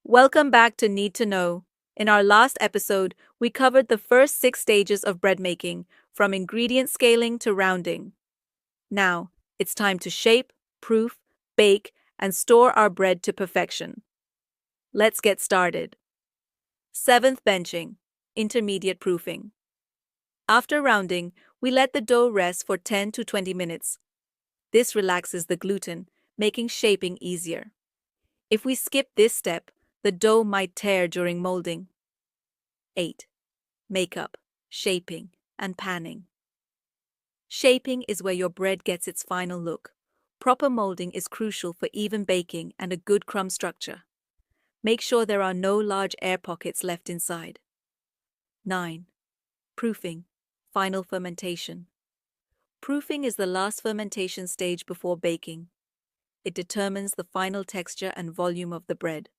Welcome back to Need to Know. In our last episode, we covered the first 6 stages of bread making, from ingredient scaling to rounding. Now, it's time to shape, proof, bake, and store our bread to perfection. Let's get started. Seventh, benching, intermediate proofing. After rounding, we let the dough rest for 10 to 20 minutes. This relaxes the gluten, making shaping easier. If we skip this step, the dough might tear during molding. 8. Makeup, shaping, and panning. Shaping is where your bread gets its final look. Proper molding is crucial for even baking and a good crumb structure. Make sure there are no large air pockets left inside. 9. Proofing, final fermentation. Proofing is the last fermentation stage before baking. It determines the final texture and volume of the bread.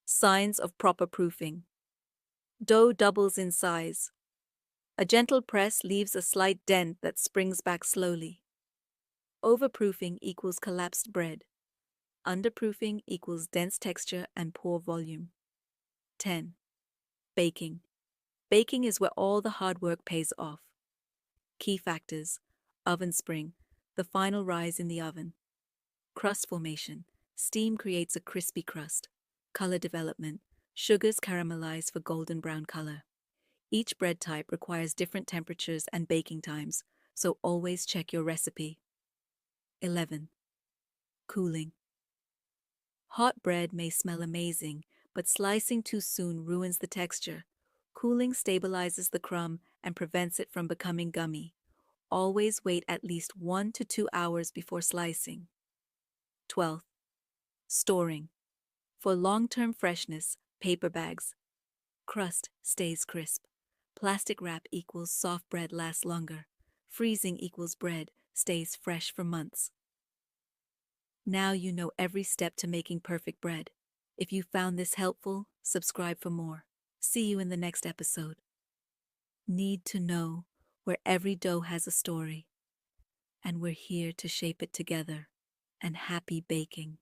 Signs of proper proofing. Dough doubles in size. A gentle press leaves a slight dent that springs back slowly. Overproofing equals collapsed bread. Underproofing equals dense texture and poor volume. 10. Baking. Baking is where all the hard work pays off. Key factors: oven spring, the final rise in the oven. Crust formation. Steam creates a crispy crust. Color development. Sugars caramelize for golden brown color. Each bread type requires different temperatures and baking times, so always check your recipe. 11. Cooling. Hot bread may smell amazing, but slicing too soon ruins the texture. Cooling stabilizes the crumb and prevents it from becoming gummy. Always wait at least 1 to 2 hours before slicing. 12. Storing. For long-term freshness, paper bags. Crust stays crisp. Plastic wrap equals soft bread lasts longer. Freezing equals bread stays fresh for months. Now you know every step to making perfect bread. If you found this helpful, subscribe for more. See you in the next episode. Need to Know, where every dough has a story. And we're here to shape it together. And happy baking.